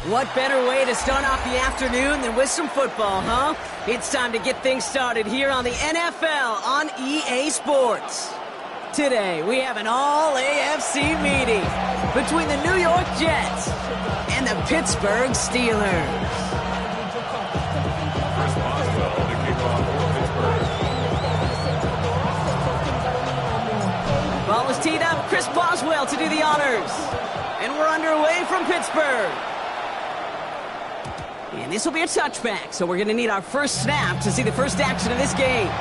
What better way to start off the afternoon than with some football, huh? It's time to get things started here on the NFL on EA Sports. Today, we have an all-AFC meeting between the New York Jets and the Pittsburgh Steelers. Ball is teed up. Chris Boswell to do the honors. And we're underway from Pittsburgh. And this will be a touchback, so we're going to need our first snap to see the first action of this game.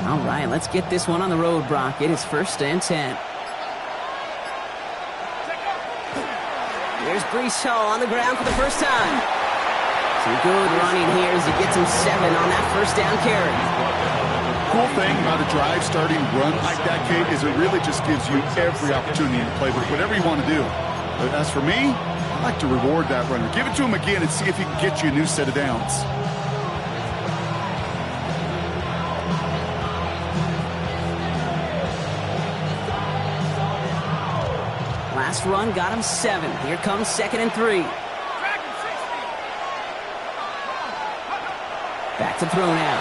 All right, let's get this one on the road, Brock. It is 1st and 10. Here's Breece Hall on the ground for the first time. Some good running here as he gets him 7 on that first down carry. Cool thing about a drive starting run like that, Kate, is it really just gives you every opportunity to play with whatever you want to do. But as for me, I like to reward that runner. Give it to him again and see if he can get you a new set of downs. Last run got him 7. Here comes 2nd and 3. Back to throw now.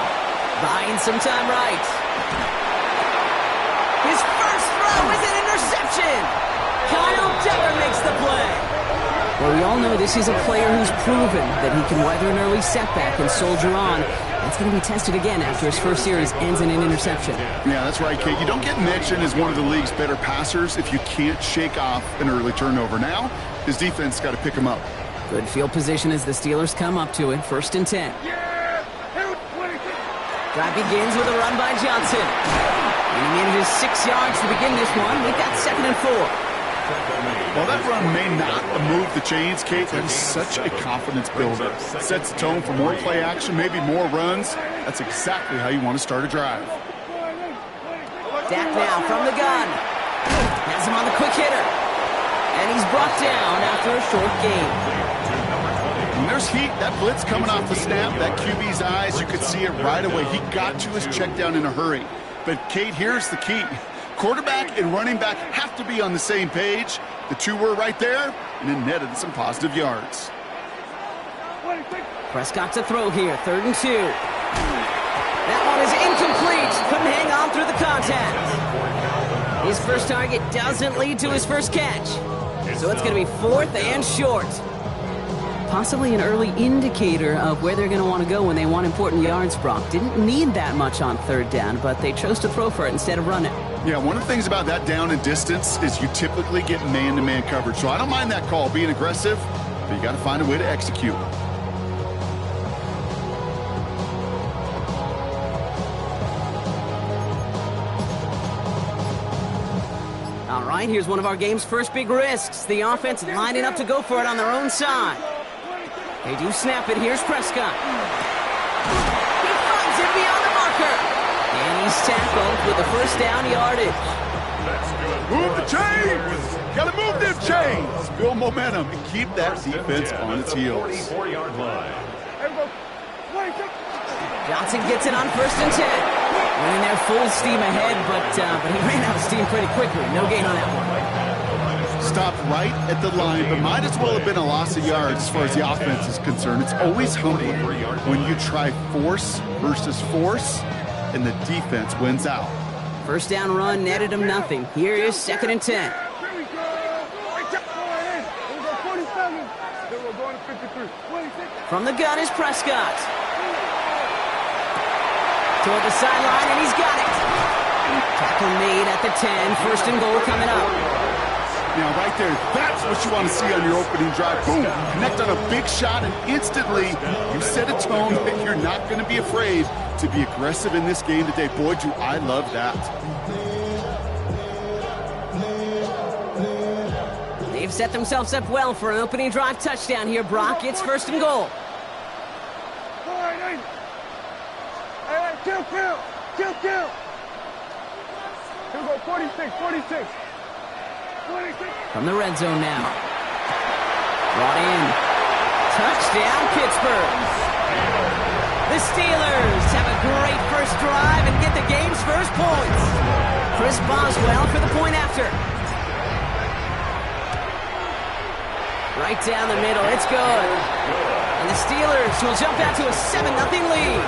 Buying some time right. His first throw is an interception. Kyle Dever makes the play. Well, we all know this is a player who's proven that he can weather an early setback and soldier on. That's going to be tested again after his first series ends in an interception. Yeah, that's right, Kate. You don't get mentioned as one of the league's better passers if you can't shake off an early turnover. Now, his defense got to pick him up. Good field position as the Steelers come up to it. 1st and 10. Drive begins with a run by Johnson. And he manages 6 yards to begin this one. We've got 2nd and 4. While that run may not move the chains, Kate, that is such a confidence builder. It sets the tone for more play action, maybe more runs. That's exactly how you want to start a drive. Dak now from the gun. Has him on the quick hitter. And he's brought down after a short gain. When there's heat, that blitz coming off the snap, that QB's eyes, you could see it right away. He got to his check down in a hurry. But, Kate, here's the key. Quarterback and running back have to be on the same page. The two were right there, and it netted some positive yards. Prescott to throw here, 3rd and 2. That one is incomplete. Couldn't hang on through the contact. His first target doesn't lead to his first catch. So it's going to be 4th and short. Possibly an early indicator of where they're going to want to go when they want important yards, Brock. Didn't need that much on 3rd down, but they chose to throw for it instead of run it. Yeah, one of the things about that down and distance is you typically get man-to-man coverage. So I don't mind that call, being aggressive, but you got to find a way to execute. All right, here's one of our game's first big risks. The offense lining up to go for it on their own side. They do snap it. Here's Prescott. He finds it beyond the marker. And he's tackled with the first down yardage. Move the chains! Gotta move them chains! Build momentum and keep that defense on its heels. Johnson gets it on 1st and 10. Running there full steam ahead, but he ran out of steam pretty quickly. No gain on that one. Stopped right at the line, but might as well have been a loss of yards as far as the offense is concerned. It's always humbling when you try force versus force, and the defense wins out. First down run netted him nothing. Here is 2nd and 10. From the gun is Prescott. Toward the sideline, and he's got it. Tackle made at the 10. 1st and goal coming up. Now, right there, that's what you want to see on your opening drive. Boom, connect on a big shot, and instantly you set a tone that you're not going to be afraid to be aggressive in this game today. Boy, do I love that. They've set themselves up well for an opening drive touchdown here, Brock. It's 1st and goal. Kill. Here we go, 46. From the red zone now. Brought in. Touchdown, Pittsburgh. The Steelers have a great first drive and get the game's first points. Chris Boswell for the point after. Right down the middle, it's good. And the Steelers will jump out to a 7-0 lead.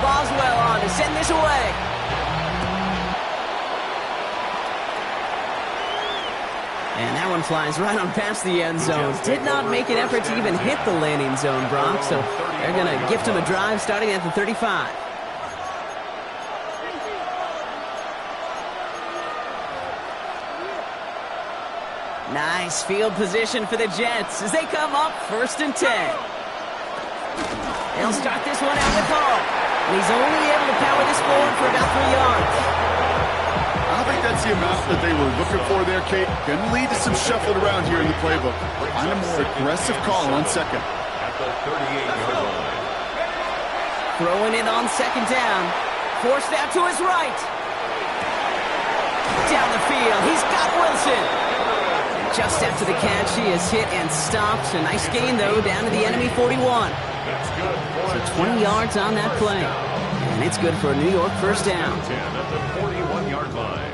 Boswell on to send this away. And that one flies right on past the end zone. Did not make an effort to even hit the landing zone, Brock. So they're going to gift him a drive starting at the 35. Nice field position for the Jets as they come up 1st and 10. They'll start this one out with Hall. And he's only able to power this forward for about 3 yards. I don't think that's the amount that they were looking for there, Kate. Going to lead to some shuffling around here in the playbook. Find a more aggressive call on 2nd. At the 38-yard line. Throwing it on 2nd down. Forced out to his right. Down the field. He's got Wilson. Just after the catch, he is hit and stopped. A nice gain, though, down to the enemy 41. So 20 yards on that play. And it's good for a New York first down. 10 at the 41-yard line.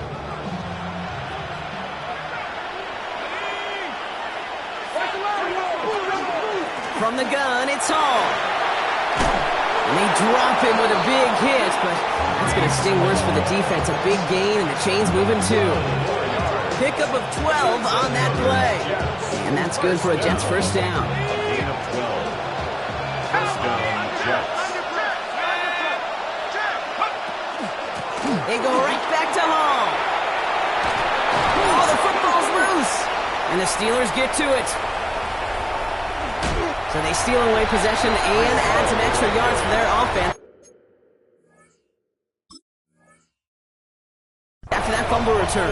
From the gun, it's Hall. And they drop him with a big hit, but that's going to sting worse for the defense. A big gain, and the chain's moving too. Pickup of 12 on that play. And that's good for a Jets first down. Gain of 12. First down, Jets. They go right back to Hall. Oh, the football's loose. And the Steelers get to it. So they steal away possession and add some extra yards for their offense. After that fumble return.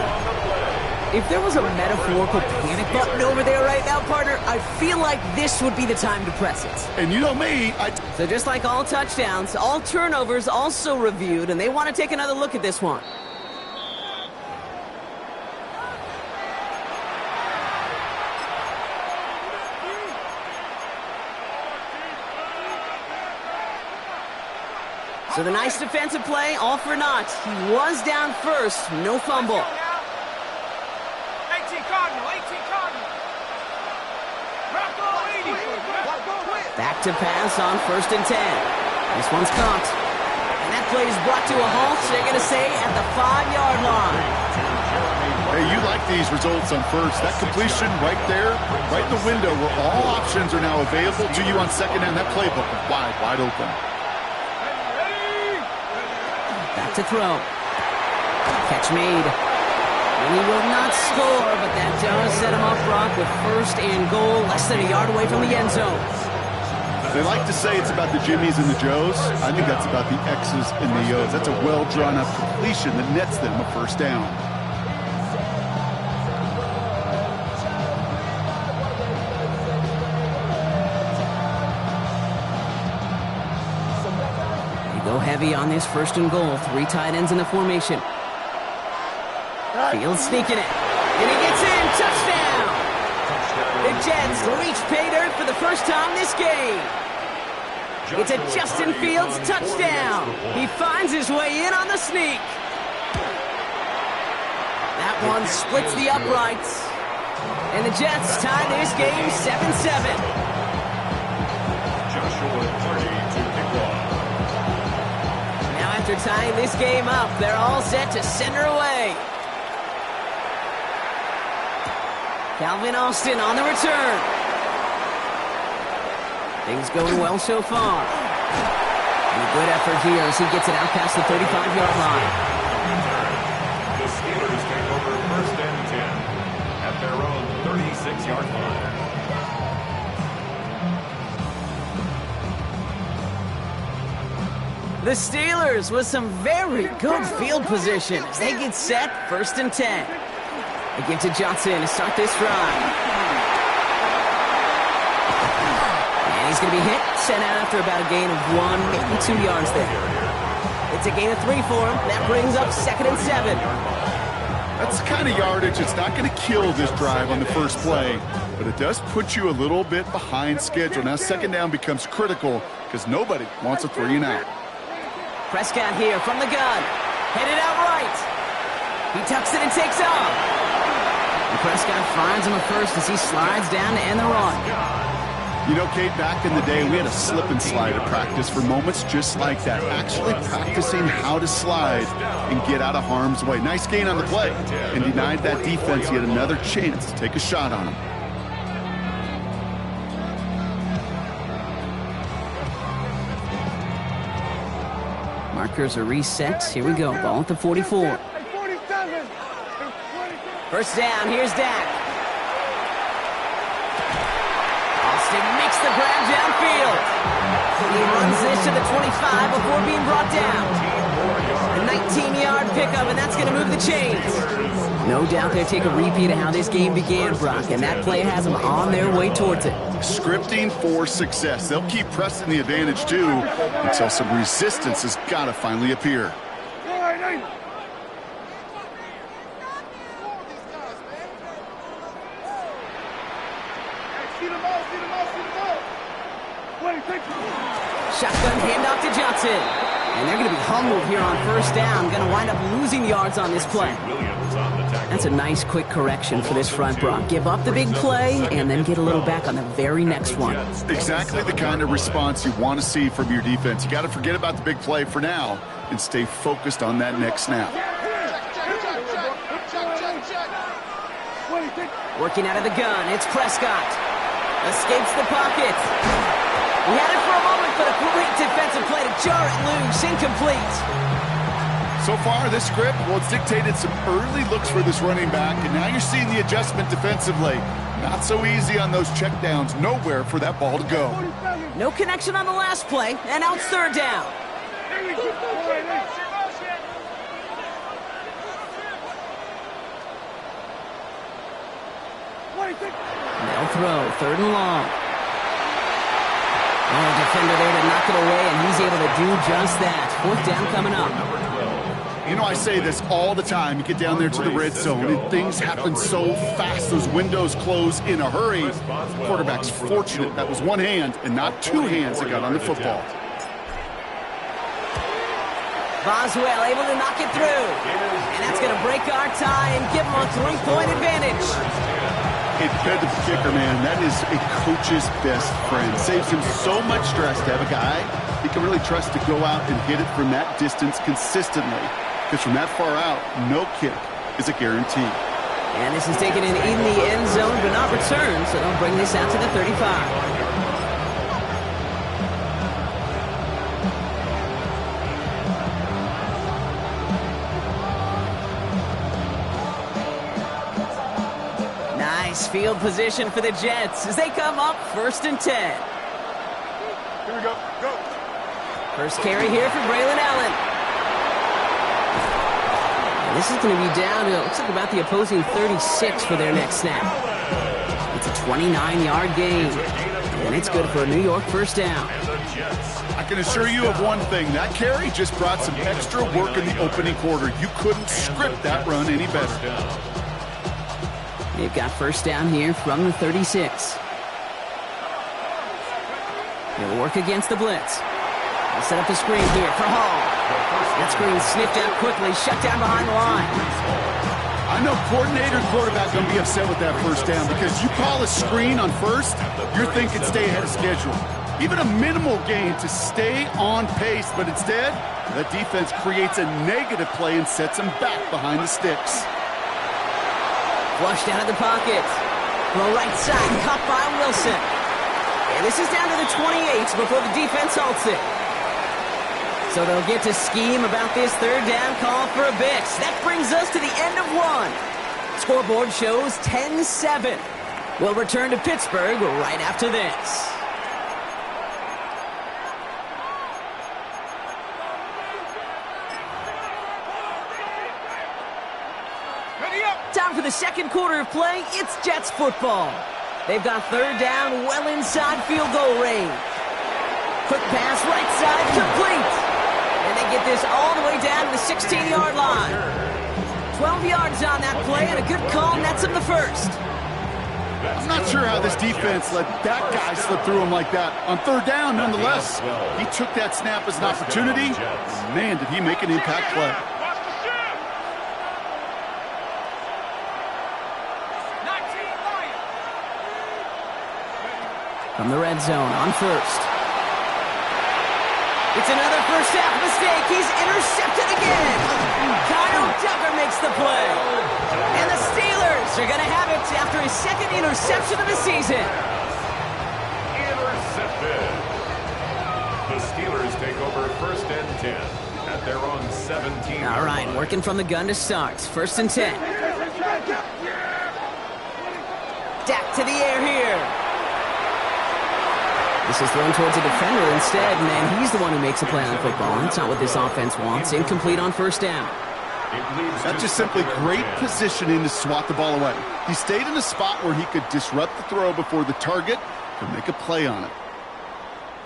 If there was a metaphorical panic button over there right now, partner, I feel like this would be the time to press it. And you know me, So just like all touchdowns, all turnovers also reviewed, and they want to take another look at this one. So the nice defensive play, all for naught. He was down first, no fumble. Back to pass on 1st and 10. This one's caught. And that play is brought to a halt, so they're going to say at the 5-yard line. Hey, you like these results on first. That completion right there, right in the window where all options are now available to you on 2nd down. That playbook is wide open. Back to throw. Catch made. And he will not score, but that does set him up, Brock, with 1st and goal, less than a yard away from the end zone. They like to say it's about the Jimmies and the Joes. I think that's about the X's and the O's. That's a well-drawn-up completion that nets them a first down. They go heavy on this 1st and goal. 3 tight ends in the formation. Fields sneaking it. And he gets in. Touchdown! The Jets reach pay dirt for the first time this game. It's a Justin Fields touchdown. He finds his way in on the sneak. That one splits the uprights. And the Jets tie this game 7-7. Now after tying this game up, they're all set to send her away. Calvin Austin on the return. Things going well so far. And a good effort here as he gets it out past the 35-yard line. The Steelers take over 1st and 10 at their own 36-yard line. The Steelers with some very good field position as they get set 1st and 10. They give to Johnson to start this drive. He's going to be hit, sent out after about a gain of 1, maybe 2 yards there. It's a gain of 3 for him. That brings up 2nd and 7. That's the kind of yardage that's not going to kill this drive on the first play, but it does put you a little bit behind schedule. Now 2nd down becomes critical because nobody wants a 3 and out. Prescott here from the gun. Headed out right. He tucks it and takes off. And Prescott finds him a first as he slides down to end the run. You know, Kate, back in the day, we had a slip and slide at practice for moments just like that. Actually practicing how to slide and get out of harm's way. Nice gain on the play. And denied that defense yet another chance to take a shot on him. Markers are reset. Here we go. Ball at the 44. 47. 1st down. Here's Dak. Makes the grab downfield. He runs this to the 25 before being brought down. A 19-yard pickup, and that's going to move the chains. No doubt they'll take a repeat of how this game began, Brock, and that play has them on their way towards it. Scripting for success. They'll keep pressing the advantage, too, until some resistance has got to finally appear. Shotgun handoff to Johnson. And they're going to be humbled here on 1st down. Going to wind up losing yards on this play. That's a nice quick correction for this front, Brock. Give up the big play and then get a little back on the very next one. Exactly the kind of response you want to see from your defense. You got to forget about the big play for now and stay focused on that next snap. Working out of the gun, it's Prescott. Escapes the pocket. He had it for a moment, but a great defensive play to jar it loose. Incomplete. So far, this script, well, it's dictated some early looks for this running back, and now you're seeing the adjustment defensively. Not so easy on those checkdowns. Nowhere for that ball to go. No connection on the last play, and now it's 3rd down. They'll throw, 3rd and long. Oh, defender there to knock it away, and he's able to do just that. 4th down coming up. You know, I say this all the time. You get down there to the red zone, and things happen so fast. Those windows close in a hurry. Quarterback's fortunate that was one hand and not 2 hands that got on the football. Boswell able to knock it through. And that's going to break our tie and give him a 3-point advantage. It fed to the kicker, man. That is a coach's best friend. Saves him so much stress to have a guy he can really trust to go out and hit it from that distance consistently. Because from that far out, no kick is a guarantee. And this is taken in the end zone, but not returned, so they'll bring this out to the 35. Field position for the Jets as they come up 1st and 10. Here we go. Go. First carry here for Braylon Allen. And this is going to be down to, it looks like about the opposing 36 for their next snap. It's a 29-yard gain, and it's good for a New York 1st down. I can assure you of one thing. That carry just brought some extra work in the opening quarter. You couldn't script that run any better. They've got 1st down here from the 36. He'll work against the blitz. He'll set up the screen here for Hall. That screen sniffed out quickly, shut down behind the line. I know coordinator and quarterback going to be upset with that first down because you call a screen on first, you're thinking stay ahead of schedule. Even a minimal gain to stay on pace, but instead, that defense creates a negative play and sets them back behind the sticks. Flushed out of the pocket. The right side, caught by Wilson. And this is down to the 28 before the defense halts it. So they'll get to scheme about this third down call for a bit. That brings us to the end of one. Scoreboard shows 10-7. We'll return to Pittsburgh right after this. Time for the second quarter of play. It's Jets football. They've got third down well inside field goal range. Quick pass right side, complete. And they get this all the way down to the 16-yard line. 12 yards on that play and a good call nets them the first. I'm not sure how this defense let that guy slip through him like that. On third down, nonetheless, he took that snap as an opportunity. Man, did he make an impact play. From the red zone on first. It's another first half mistake. He's intercepted again. Kyle Tucker makes the play. And the Steelers are going to have it after his second interception of the season. Intercepted. The Steelers take over first and 10 at their own 17. All right, working from the gun to start. First and 10. Dak to the air here. This is thrown towards a defender instead, and he's the one who makes a play on football. That's not what this offense wants. Incomplete on first down. That's just simply great positioning to swat the ball away. He stayed in a spot where he could disrupt the throw before the target could make a play on it.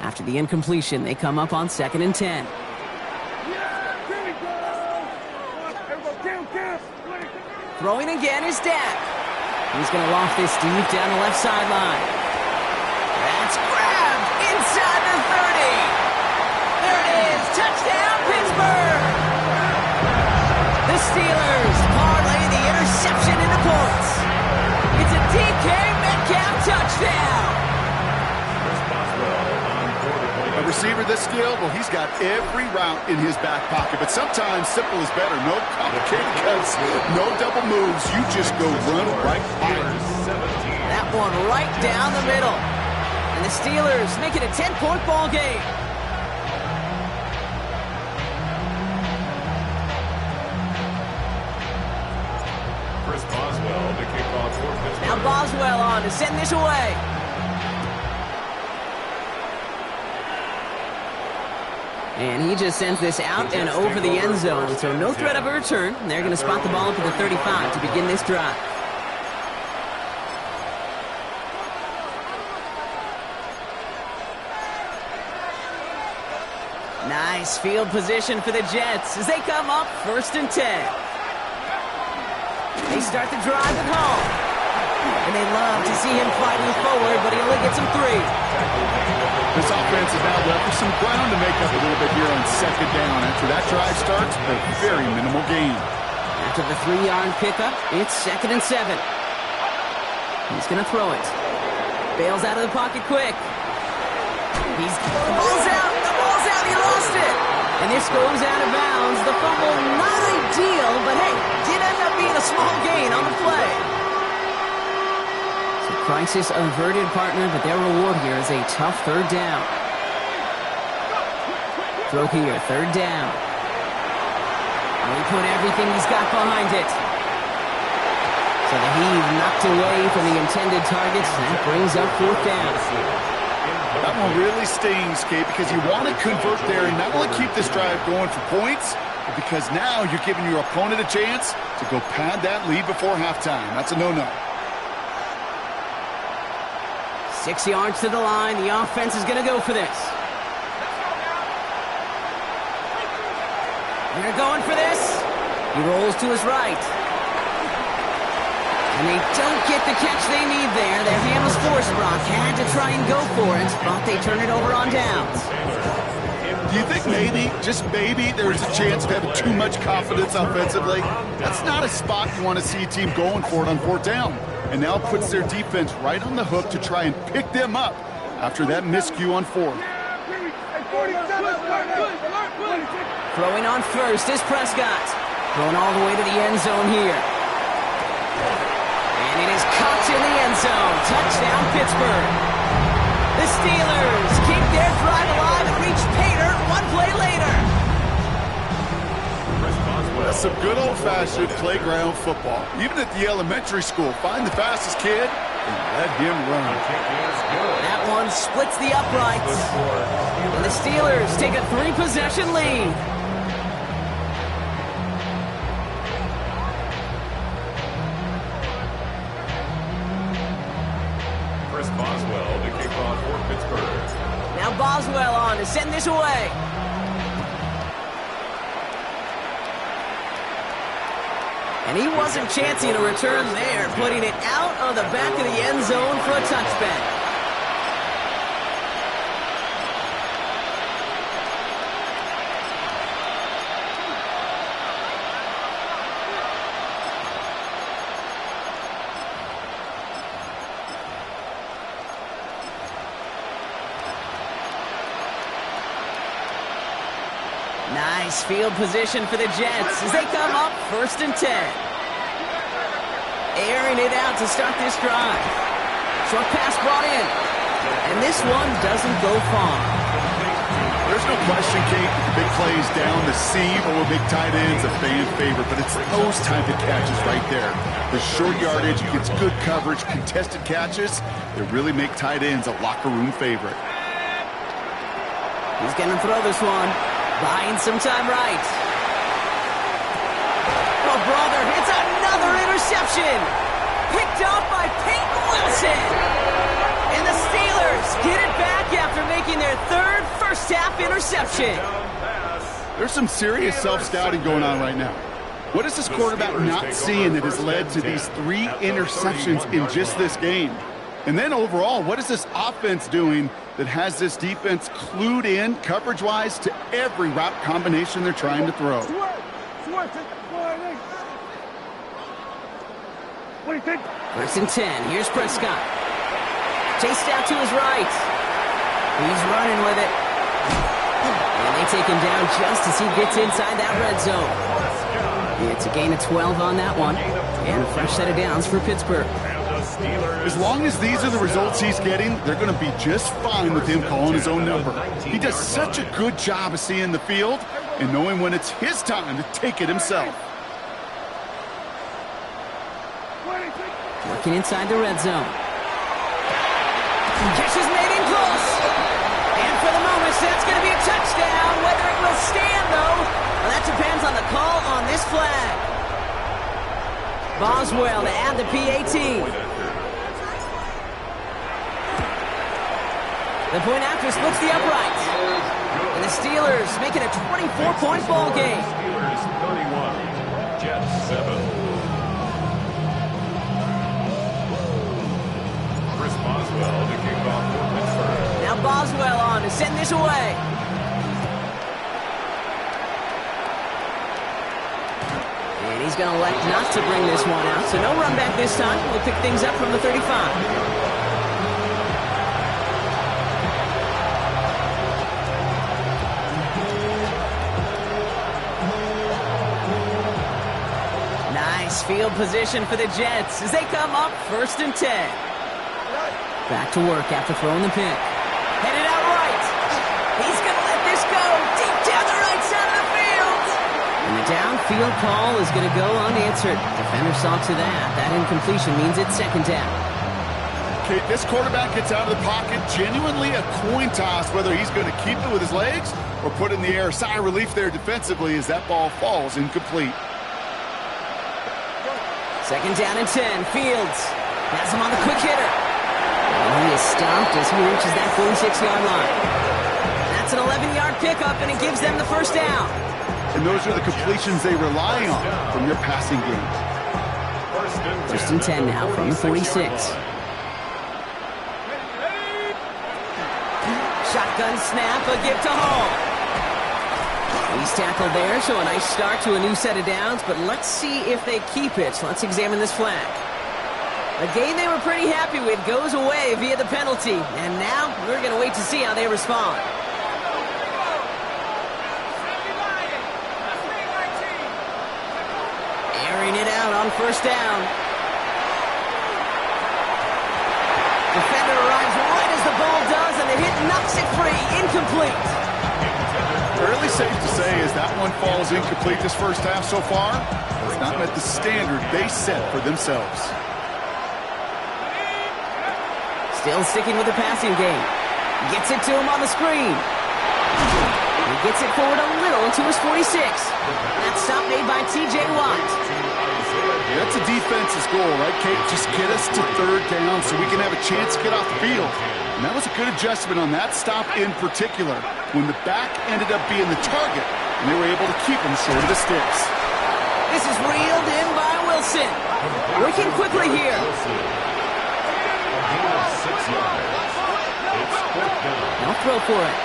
After the incompletion, they come up on second and 10. Throwing again is Dak. He's going to loft this deep down the left sideline. That's grabbed inside the 30. There it is. Touchdown, Pittsburgh. The Steelers parlay the interception into points. It's a DK Metcalf touchdown. A receiver this skilled, well, he's got every route in his back pocket, but sometimes simple is better. No complicated cuts, no double moves. You just go run right by it. That one right down the middle. And the Steelers make it a 10-point ball game. Chris Boswell to kick off for Pittsburgh. Now Boswell on to send this away. And he just sends this out and over the end zone, so no threat of a return. They're going to spot the ball to the 35 to begin this drive. Nice field position for the Jets as they come up first and 10. They start the drive at home. And they love to see him fighting forward, but he only gets him 3. This offense is now left with some ground to make up a little bit here on second down. After that drive starts, a very minimal gain. After the 3-yard pickup, it's second and 7. He's going to throw it. Bails out of the pocket quick. The ball's out. The ball's out. He lost it. And this goes out of bounds. The fumble, not ideal, but hey, did end up being a small gain on the play. So crisis averted, partner, but their reward here is a tough third down. Throw here, third down. And he put everything he's got behind it. So the heave knocked away from the intended targets. That brings up fourth down. That one really stings, Kate, because you want to convert there and not only keep this drive going for points, but because now you're giving your opponent a chance to go pad that lead before halftime. That's a no-no. 6 yards to the line. The offense is going to go for this. They're going for this. He rolls to his right. And they don't get the catch they need there. Their hand was forced. Brock had to try and go for it, but they turn it over on downs. Do you think maybe, just maybe, there's a chance of having too much confidence offensively? That's not a spot you want to see a team going for it on 4th down. And now it puts their defense right on the hook to try and pick them up after that miscue on 4th. Throwing on first is Prescott. Going all the way to the end zone here. And it is caught in the end zone. Touchdown, Pittsburgh. The Steelers keep their drive alive and reach Pater one play later. That's some good old-fashioned playground football. Even at the elementary school, find the fastest kid and let him run. That one splits the uprights. And the Steelers take a 3-possession lead. Boswell to kick off for Pittsburgh. Now Boswell on to send this away. And he wasn't chancing a return there, putting it out of the back of the end zone for a touchback. Nice field position for the Jets as they come up 1st and 10. Airing it out to start this drive. Short pass brought in. And this one doesn't go far. There's no question, Kate, the big plays down the seam or big tight ends a fan favorite, but it's those type of catches right there. The short yardage gets good coverage, contested catches that really make tight ends a locker room favorite. He's going to throw this one. Buying some time right. Oh, brother, it's another interception. Picked off by Peyton Wilson. And the Steelers get it back after making their 3rd first-half interception. There's some serious self-scouting going on right now. What is this quarterback not seeing that has led to these 3 interceptions in just this game? And then overall, what is this offense doing that has this defense clued in coverage-wise to every route combination they're trying to throw? First and 10. Here's Prescott. Chased out to his right. He's running with it. And they take him down just as he gets inside that red zone. It's a gain of 12 on that one. And a fresh set of downs for Pittsburgh. As long as these are the results he's getting, they're going to be just fine with him calling his own number. He does such a good job of seeing the field and knowing when it's his time to take it himself. Working inside the red zone. Catch is made in close. And for the moment, that's going to be a touchdown. Whether it will stand, though, well, that depends on the call on this flag. Boswell to add the PAT. The point after splits the uprights. And the Steelers make it a 24-point ball game. Steelers 31, Jets 7. Chris Boswell to kick off for Pittsburgh. Now Boswell on to send this away. And he's going to elect not to bring this one out. So no run back this time. We'll pick things up from the 35. Field position for the Jets as they come up 1st and 10. Back to work after throwing the pick. Headed out right. He's going to let this go deep down the right side of the field. And the downfield call is going to go unanswered. Defender saw to that. That incompletion means it's 2nd down. Okay, this quarterback gets out of the pocket. Genuinely a coin toss whether he's going to keep it with his legs or put it in the air. Sigh of relief there defensively as that ball falls incomplete. 2nd down and 10. Fields has him on the quick hitter. And he is stopped as he reaches that 46-yard line. That's an 11-yard pickup, and it gives them the 1st down. And those are the completions they rely on from their passing game. First and 10 now from the 46. Shotgun snap, a give to Hall. He's tackled there, so a nice start to a new set of downs, but let's see if they keep it. Let's examine this flag. A game they were pretty happy with goes away via the penalty, and now we're going to wait to see how they respond. Airing it out on first down. Defender arrives right as the ball does, and the hit knocks it free. Incomplete. Fairly safe to say as that one falls incomplete this first half so far. It's not met the standard they set for themselves. Still sticking with the passing game. Gets it to him on the screen. He gets it forward a little to his 46. That stop made by T.J. Watt. That's a defense's goal, right, Kate? Just get us to third down so we can have a chance to get off the field. And that was a good adjustment on that stop in particular, when the back ended up being the target, and they were able to keep him short of the sticks. This is reeled in by Wilson. Working quickly here. Now throw for it.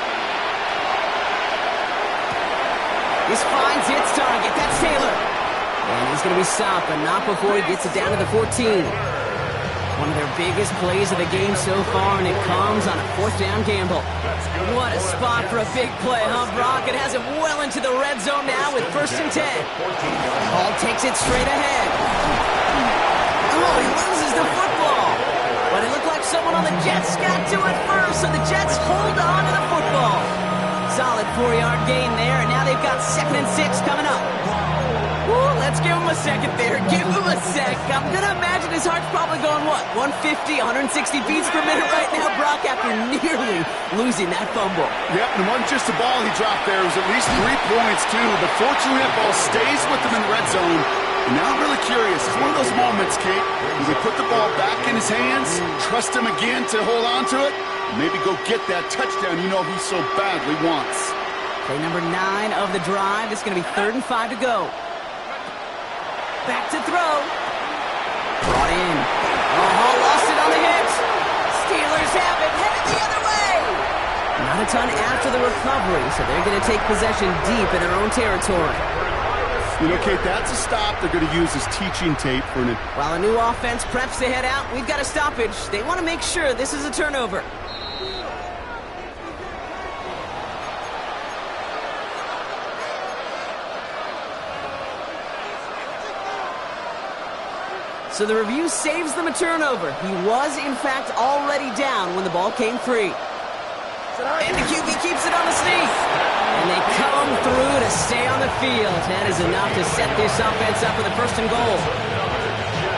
This finds its target. That's Taylor. And he's going to be stopped, but not before he gets it down to the 14. One of their biggest plays of the game so far, and it comes on a fourth down gamble. What a spot for a big play, huh, Brock? It has him well into the red zone now with first and 10. Hall takes it straight ahead. Oh, he loses the football. But it looked like someone on the Jets got to it first, so the Jets hold on to the football. Solid 4-yard gain there, and now they've got 2nd and 6 coming up. Ooh, let's give him a second there. Give him a sec. I'm going to imagine his heart's probably going, what, 150, 160 beats per minute right now, Brock, after nearly losing that fumble. Yep, and it wasn't just the ball he dropped there. It was at least 3 points, too. But fortunately, that ball stays with him in the red zone. And now I'm really curious. It's one of those moments, Kate, where they put the ball back in his hands, trust him again to hold on to it, and maybe go get that touchdown he so badly wants. Play number 9 of the drive. It's going to be 3rd and 5 to go. Back to throw. Brought in. Oh, Hall lost it on the hit. Steelers have it. Headed the other way. Not a ton after the recovery, so they're going to take possession deep in their own territory. You know, Kate, that's a stop they're going to use as teaching tape for an... While a new offense preps to head out, we've got a stoppage. They want to make sure this is a turnover. So the review saves them a turnover. He was, in fact, already down when the ball came free. And the QB keeps it on the sneak. And they come through to stay on the field. That is enough to set this offense up with a 1st and goal.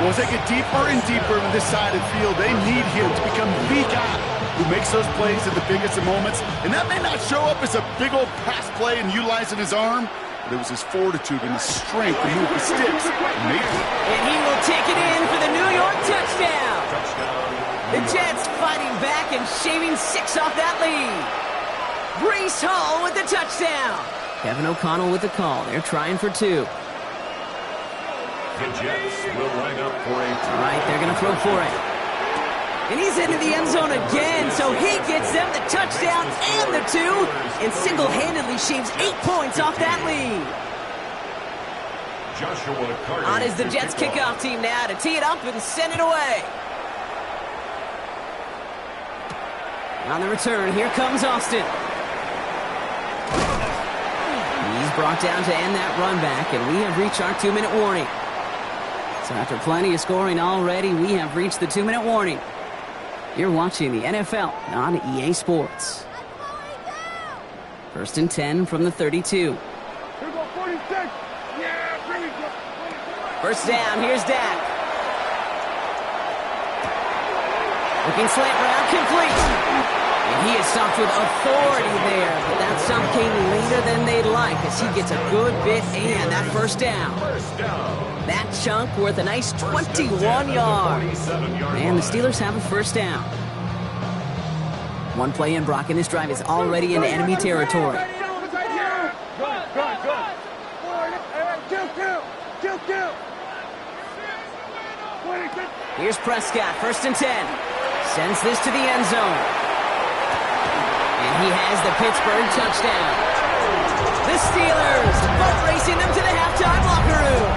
Well, as they get deeper and deeper in this side of the field, they need him to become the guy who makes those plays at the biggest of moments. And that may not show up as a big old pass play and utilizing his arm, but it was his fortitude and his strength to move the sticks. And he will take it in for the New York touchdown. The Jets fighting back and shaving 6 off that lead. Breece Hall with the touchdown. Kevin O'Connell with the call. They're trying for 2. The Jets will line up for a All right, they're going to throw for it. And he's into the end zone again, so he gets them the touchdown and the 2, and single-handedly shaves 8 points off that lead. Joshua Carter. On is the Jets kickoff team now to tee it up and send it away. On the return, here comes Austin. He's brought down to end that run back, and we have reached our 2-minute warning. So after plenty of scoring already, we have reached the 2-minute warning. You're watching the NFL on EA Sports. 1st and 10 from the 32. Here go 46. Yeah, here we go. 1st down, here's Dak. Looking slant route, complete. And he is stopped with authority there, but that stop came later than they'd like as he gets a good bit and that 1st down. That chunk worth a nice 21 yards. And the Steelers have a 1st down. One play in, Brock, and this drive is already in enemy territory. Go. Kill. Here's Prescott, 1st and 10. Sends this to the end zone. And he has the Pittsburgh touchdown. The Steelers boat racing them to the halftime locker room.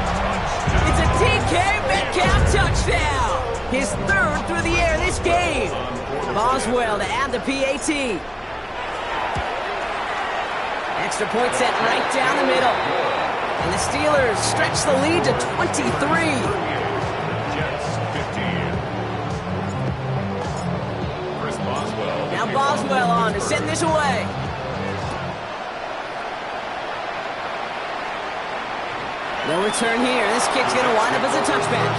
It's a DK Metcalf touchdown. His 3rd through the air this game. Boswell to add the PAT. Extra point set right down the middle. And the Steelers stretch the lead to 23. Now Boswell on to send this away. No return here. This kick's going to wind up as a touchback.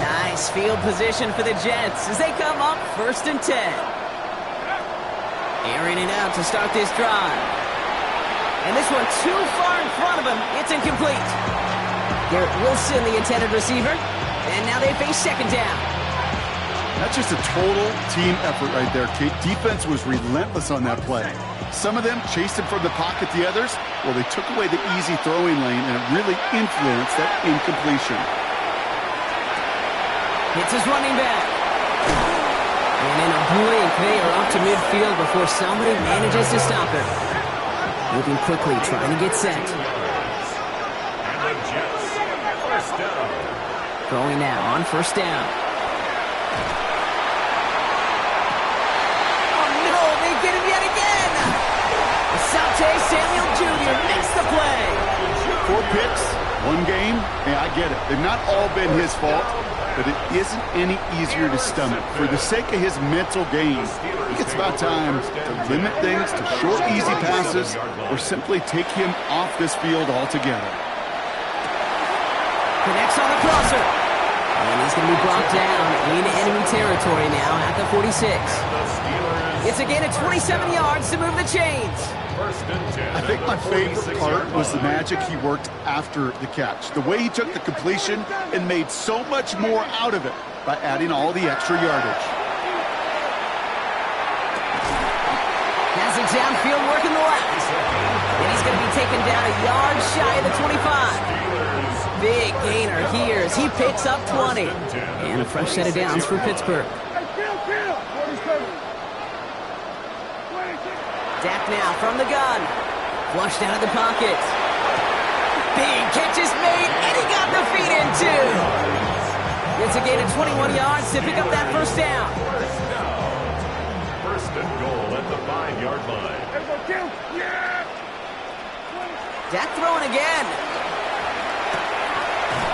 Nice field position for the Jets as they come up 1st and 10. Airing it out to start this drive. And this one too far in front of him. It's incomplete. Garrett Wilson, the intended receiver. And now they face 2nd down. That's just a total team effort right there, Kate. Defense was relentless on that play. Some of them chased him from the pocket. The others, well, they took away the easy throwing lane, and it really influenced that incompletion. Hits his running back. And in a blink, they are up to midfield before somebody manages to stop him. Moving quickly, trying to get set. And the Jets, 1st down. Throwing now on 1st down. Oh no, they get him yet again! Asante Samuel Jr. makes the play. 4 picks, 1 game. Yeah, I get it. They've not all been his fault, but it isn't any easier to stomach. For the sake of his mental game, I think it's about time to limit things to short, easy passes or simply take him off this field altogether. Connects on the crosser. And he's going to be brought down in enemy territory now at the 46. It's a gain of 27 yards to move the chains. I think my favorite part was the magic he worked after the catch. The way he took the completion and made so much more out of it by adding all the extra yardage. Has it downfield working the left. And he's going to be taken down a yard shy of the 25. Big gainer here as he picks up 20. And a fresh set of downs for Pittsburgh. Dak now from the gun. Flushed out of the pocket. Big catch is made, and he got the feet in too. It's a gain of 21 yards to pick up that 1st down. 1st and goal at the 5-yard line. Dak throwing again.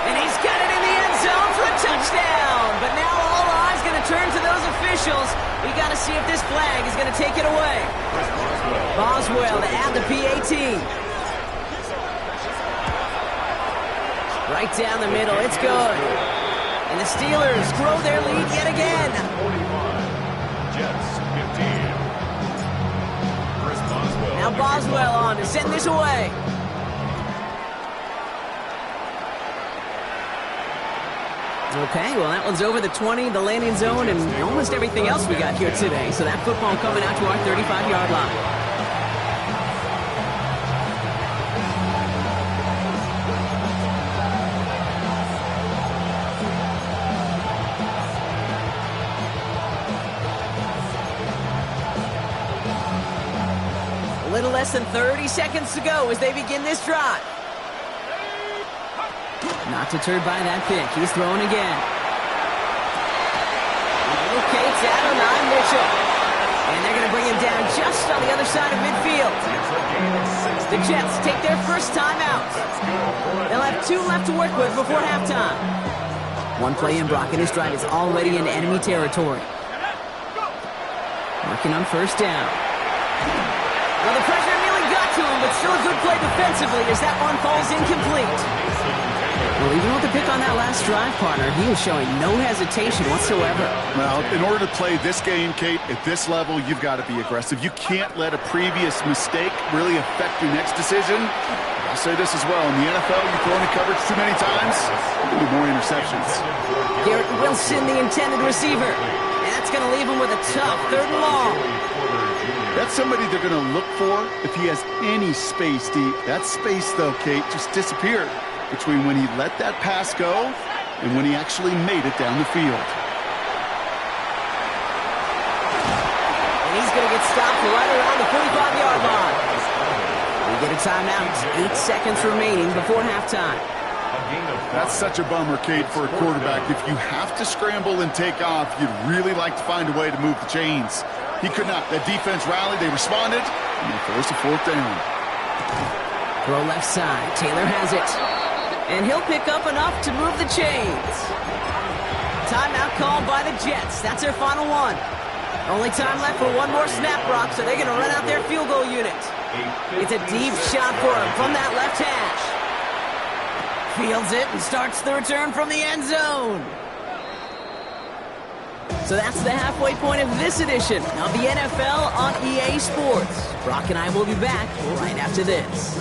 And he's got it in the end zone for a touchdown. But now all eyes going to turn to those officials. We got to see if this flag is going to take it away. Boswell to add the PAT. Right down the middle. It's good. And the Steelers grow their lead yet again. 45. Jets 15. Chris Boswell. Now Boswell on to send this away. Okay, well, that one's over the 20, the landing zone, and almost everything else we got here today. So that football coming out to our 35-yard line. A little less than 30 seconds to go as they begin this drive. Not deterred by that pick. He's throwing again. Locates Adonai Mitchell. And they're going to bring him down just on the other side of midfield. The Jets take their first time out. They'll have 2 left to work with before halftime. 1 play in, Brock, and his drive is already in enemy territory. Working on 1st down. Well, the pressure nearly got to him, but still a good play defensively as that one falls incomplete. Well, even with the pick on that last drive, partner, he was showing no hesitation whatsoever. Well, in order to play this game, Kate, at this level, you've got to be aggressive. You can't let a previous mistake really affect your next decision. I'll say this as well. In the NFL, you throw any coverage too many times, you'll do more interceptions. Garrett Wilson, the intended receiver. And that's going to leave him with a tough 3rd and long. That's somebody they're going to look for if he has any space deep. That space, though, Kate, just disappeared between when he let that pass go and when he actually made it down the field. And he's going to get stopped right around the 45-yard line. We get a timeout. 8 seconds remaining before halftime. That's such a bummer, Kate, for a quarterback. If you have to scramble and take off, you'd really like to find a way to move the chains. He could not. That defense rallied. They responded, and they forced a 4th down. Throw left side. Taylor has it. And he'll pick up enough to move the chains. Timeout called by the Jets. That's their final one. Only time left for one more snap, Brock, so they're going to run out their field goal unit. It's a deep shot for him from that left hash. Fields it and starts the return from the end zone. So that's the halfway point of this edition of the NFL on EA Sports. Brock and I will be back right after this.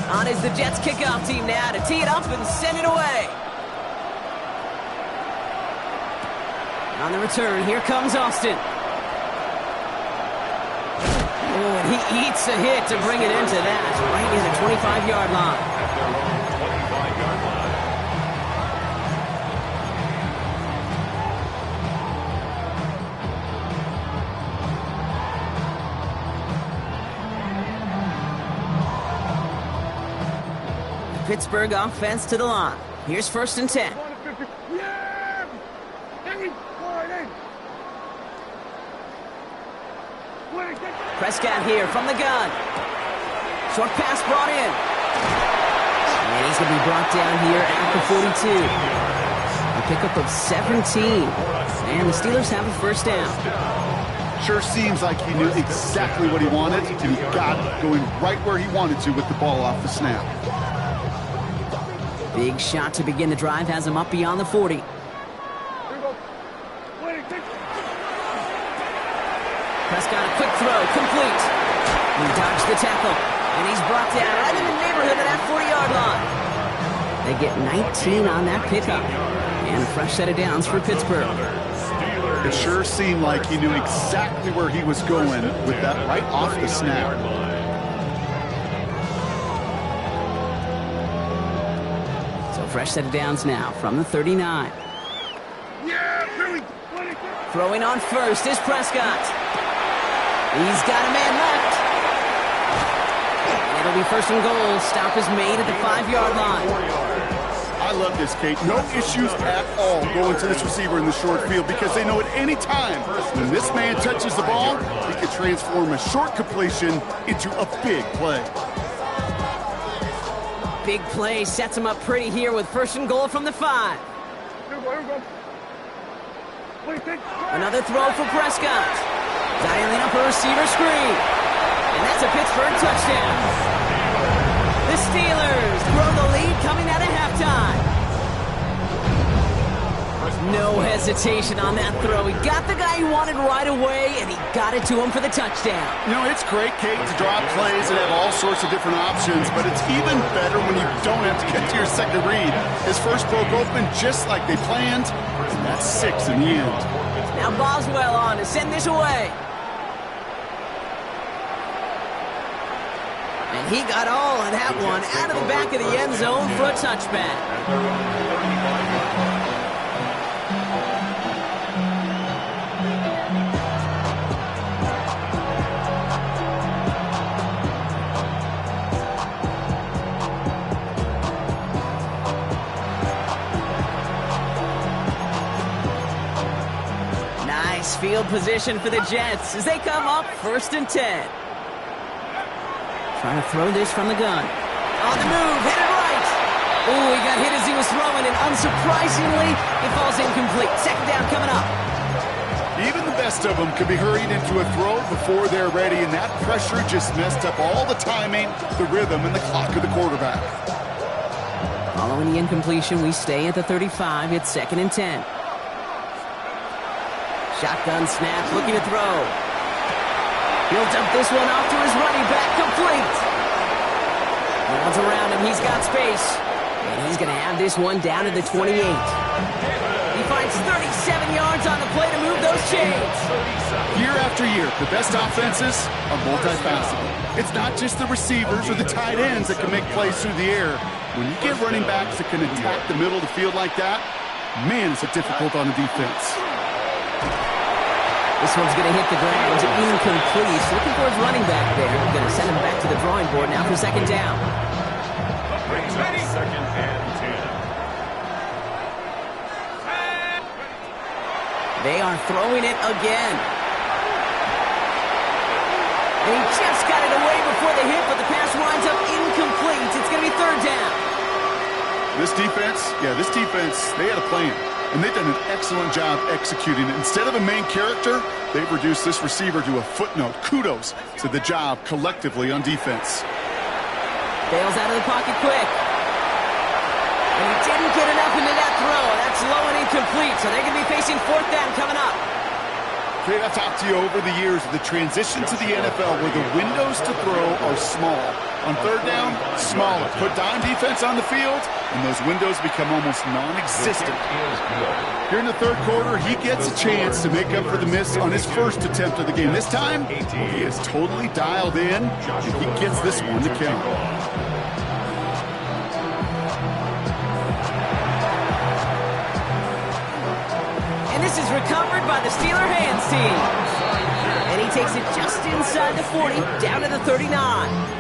On is the Jets kickoff team now to tee it up and send it away. On the return, here comes Austin. Oh, and he eats a hit to bring it into that, right near the 25-yard line. Pittsburgh offense to the line. Here's 1st and 10. Prescott here from the gun. Short pass brought in. And he's going to be brought down here at the 42. A pickup of 17. And the Steelers have a 1st down. Sure seems like he knew exactly what he wanted, and he got it, going right where he wanted to with the ball off the snap. Big shot to begin the drive has him up beyond the 40. Prescott, a quick throw, complete. He dodged the tackle, and he's brought down right in the neighborhood of that 40-yard line. They get 19 on that pickup, and a fresh set of downs for Pittsburgh. It sure seemed like he knew exactly where he was going with that right off the snap. Fresh set of downs now from the 39. Throwing on first is Prescott. He's got a man left. It'll be 1st and goal. Stop is made at the 5-yard line. I love this, Kate. No issues at all going to this receiver in the short field because they know at any time when this man touches the ball, he can transform a short completion into a big play. Big play sets him up pretty here with 1st and goal from the 5. Another throw for Prescott. Dialing up a receiver screen. And that's a Pittsburgh touchdown. The Steelers grow the lead coming out of halftime. No hesitation on that throw. He got the guy he wanted right away, and he got it to him for the touchdown. You know, it's great, Kate, to drop plays and have all sorts of different options, but it's even better when you don't have to get to your second read. His first broke open just like they planned, and that's 6 in the end. Now Boswell on to send this away. And he got all of that one out of the back of the end zone for a touchback. Field position for the Jets as they come up 1st and 10. Trying to throw this from the gun. On the move, hit it right. Oh, he got hit as he was throwing, and unsurprisingly, it falls incomplete. 2nd down coming up. Even the best of them could be hurried into a throw before they're ready, and that pressure just messed up all the timing, the rhythm, and the clock of the quarterback. Following the incompletion, we stay at the 35. It's 2nd and 10. Shotgun snap, looking to throw. He'll dump this one off to his running back, complete. No one's around him, he's got space. And he's going to have this one down to the 28. He finds 37 yards on the play to move those chains. Year after year, the best offenses are multifaceted. It's not just the receivers or the tight ends that can make plays through the air. When you get running backs that can attack the middle of the field like that, man, it's difficult on the defense. This one's going to hit the ground. Incomplete. Looking for his running back there. Going to send him back to the drawing board now for 2nd down. Brings up 2nd and 10. They are throwing it again. And he just got it away before the hit, but the pass winds up incomplete. It's going to be 3rd down. This defense, they had a plan. And they've done an excellent job executing it. Instead of a main character, they've reduced this receiver to a footnote. Kudos to the job collectively on defense. Bails out of the pocket quick. And he didn't get enough into that throw. That's low and incomplete, so they're going to be facing 4th down coming up. Kate, I've talked to you over the years of the transition to the NFL where the windows to throw are small. On 3rd down, smaller. Put dime defense on the field, and those windows become almost non-existent. Here in the 3rd quarter, he gets a chance to make up for the miss on his first attempt of the game. This time, he is totally dialed in, and he gets this one to count. And this is recovered by the Steeler hands team. And he takes it just inside the 40, down to the 39.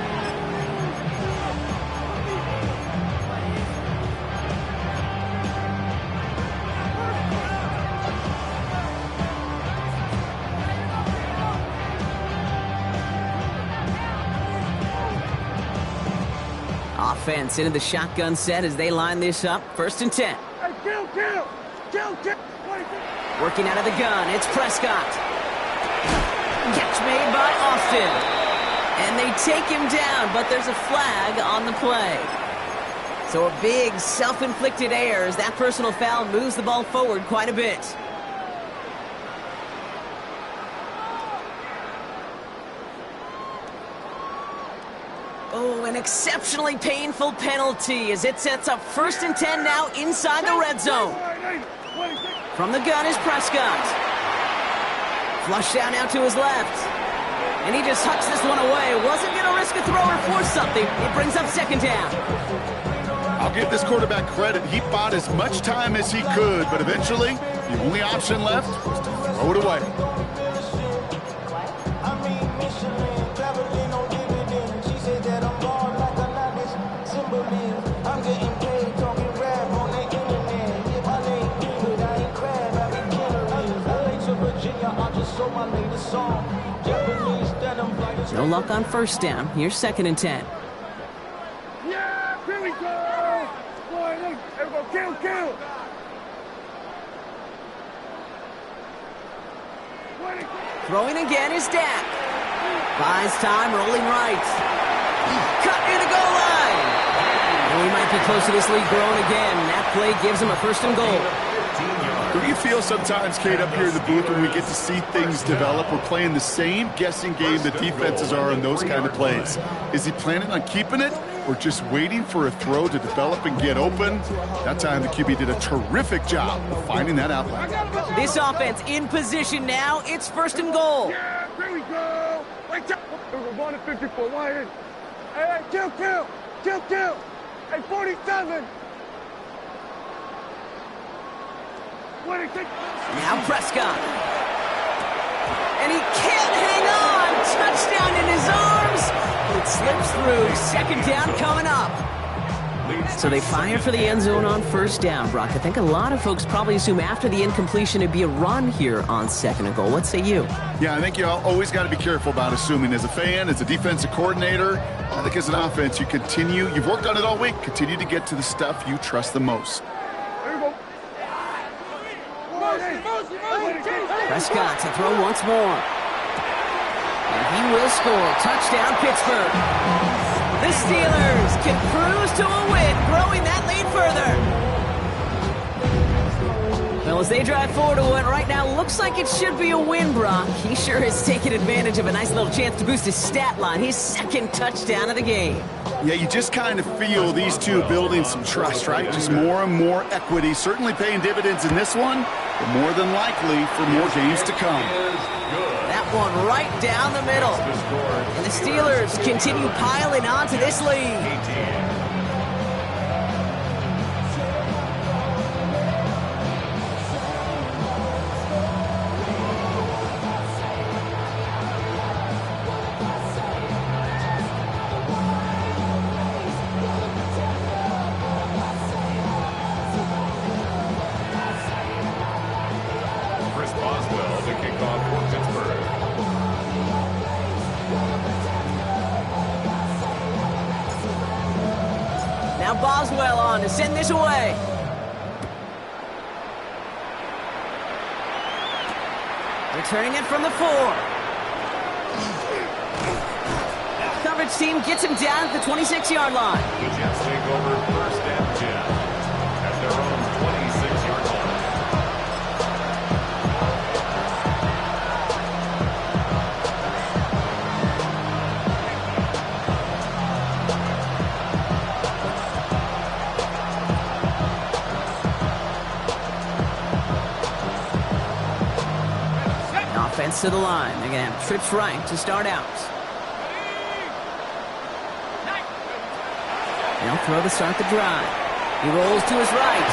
Offense into the shotgun set as they line this up. 1st and 10. Hey, kill! Working out of the gun, it's Prescott. Catch made by Austin. And they take him down, but there's a flag on the play. So a big self-inflicted error as that personal foul moves the ball forward quite a bit. Oh, an exceptionally painful penalty as it sets up 1st and 10 now inside the red zone. From the gun is Prescott. Flush down now to his left. And he just hucks this one away. Wasn't going to risk a throw or force something. It brings up 2nd down. I'll give this quarterback credit. He bought as much time as he could, but eventually, the only option left was to throw it away. No luck on 1st down. Here's 2nd and 10. Yeah, here we go! Boy, everybody kill! Throwing again is Dak. Buys time, rolling right. Cut near the goal line. And we might be close to this lead growing again. That play gives him a 1st and goal. Do you feel sometimes, Kate, up here in the booth when we get to see things develop, we're playing the same guessing game that defenses are in those kind of plays? Is he planning on keeping it or just waiting for a throw to develop and get open? That time the QB did a terrific job of finding that outlet. This offense in position now. It's 1st and goal. Yeah, here we go! Like that! We're going to 54, wide. Hey, kill! Hey, 47! Now Prescott. And he can't hang on. Touchdown in his arms. It slips through. 2nd down coming up. So they fire for the end zone on 1st down, Brock. I think a lot of folks probably assume after the incompletion it'd be a run here on 2nd and goal. What say you? Yeah, I think you always got to be careful about assuming. As a fan, as a defensive coordinator, I think as an offense, you've worked on it all week, continue to get to the stuff you trust the most. Here we go. Hey, Prescott to throw once more. And he will score. Touchdown, Pittsburgh. The Steelers can cruise to a win, growing that lead further. Well, as they drive forward to what right now looks like it should be a win, Brock. He sure has taken advantage of a nice little chance to boost his stat line. His second touchdown of the game. Yeah, you just kind of feel these two building some trust, right? Just more and more equity. Certainly paying dividends in this one, but more than likely for more games to come. That one right down the middle. And the Steelers continue piling on to this lead. Now Boswell on to send this away. Returning it from the 4. Coverage team gets him down at the 26-yard line. The Jets take over 1st and 10 at their own 26-yard line. Offense to the line. They're going to have trips right to start out. They'll throw to start the drive. He rolls to his right.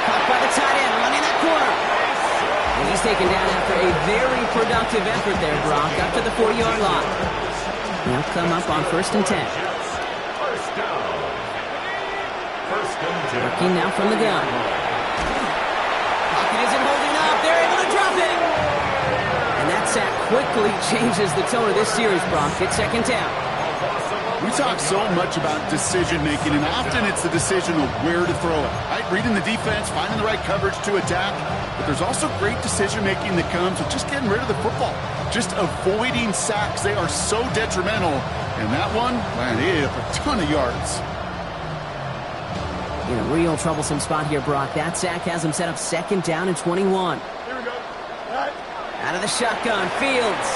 Caught by the tight end, running that corner. And he's taken down after a very productive effort there, Brock, up to the 40-yard line. He'll come up on 1st and 10. First down. 1st and 10. Working now from the gun. Pocket isn't holding up. They're able to drop it. And that sack quickly changes the tone of this series, Brock. It's 2nd down. We talk so much about decision-making, and often it's the decision of where to throw it, right? Reading the defense, finding the right coverage to attack, but there's also great decision-making that comes with just getting rid of the football, just avoiding sacks. They are so detrimental, and that one landed up a ton of yards. In a real troublesome spot here, Brock. That sack has him set up 2nd down and 21. Here we go. All right. Out of the shotgun, Fields.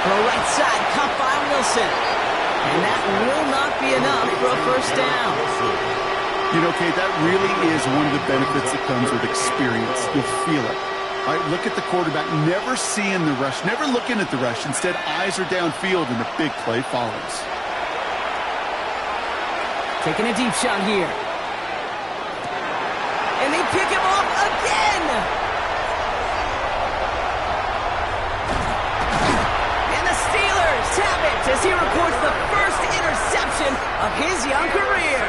Throw right side, caught by Wilson. And that will not be enough for a 1st down. You know, Kate, that really is one of the benefits that comes with experience. You'll feel it. All right, look at the quarterback, never seeing the rush, never looking at the rush. Instead, eyes are downfield, and the big play follows. Taking a deep shot here. And they pick him off again. Tap it as he records the first interception of his young career.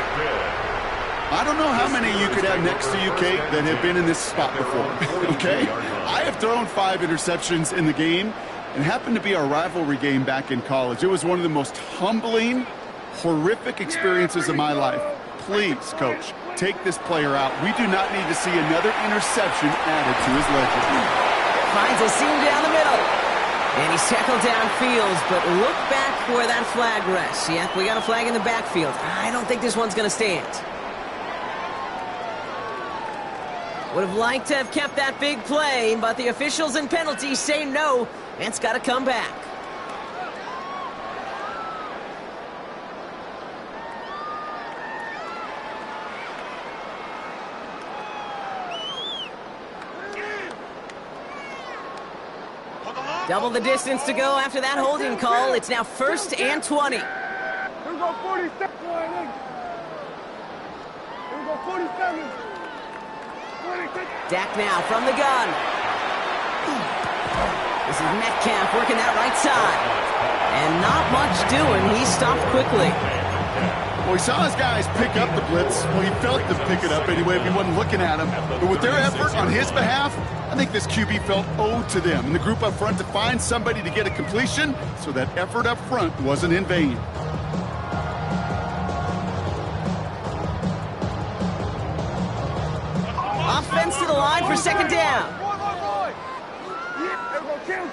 I don't know how many you could have next to you, Kate, that have been in this spot before, okay? I have thrown 5 interceptions in the game, and happened to be our rivalry game back in college. It was one of the most humbling, horrific experiences of my life. Please, Coach, take this player out. We do not need to see another interception added to his ledger. Finds a seam down the middle. And he's tackled downfield, but look back where that flag rests. Yep, we got a flag in the backfield. I don't think this one's going to stand. Would have liked to have kept that big play, but the officials and penalties say no, and it's got to come back. Double the distance to go after that holding call. It's now 1st and 20. Here we go, 47. Here we go, 47. 46. Dak now from the gun. This is Metcalf working that right side. And not much doing. He stopped quickly. Well, he saw his guys pick up the blitz. Well, he felt them pick it up anyway if he wasn't looking at him. But with their effort on his behalf, I think this QB felt owed to them and the group up front to find somebody to get a completion, so that effort up front wasn't in vain. Offense to the line for 2nd down. Kill.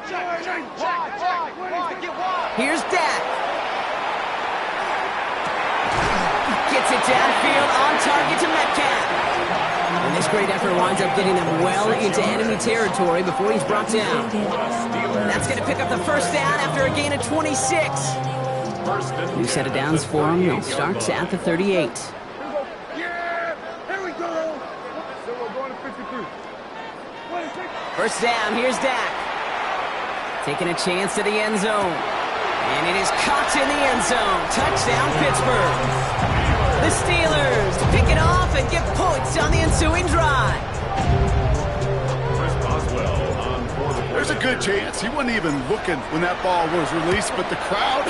Check. Wide, get wide. Here's Dak. Gets it downfield, on target to Metcalf. And this great effort winds up getting them well into enemy territory before he's brought down. And that's going to pick up the first down after a gain of 26. New set of downs for him. They'll start at the 38. Yeah, here we go. So we're going to 53. First down, here's Dak. Taking a chance to the end zone. And it is caught in the end zone. Touchdown, Pittsburgh. The Steelers pick it off and get points on the ensuing drive. There's a good chance he wasn't even looking when that ball was released, but the crowd,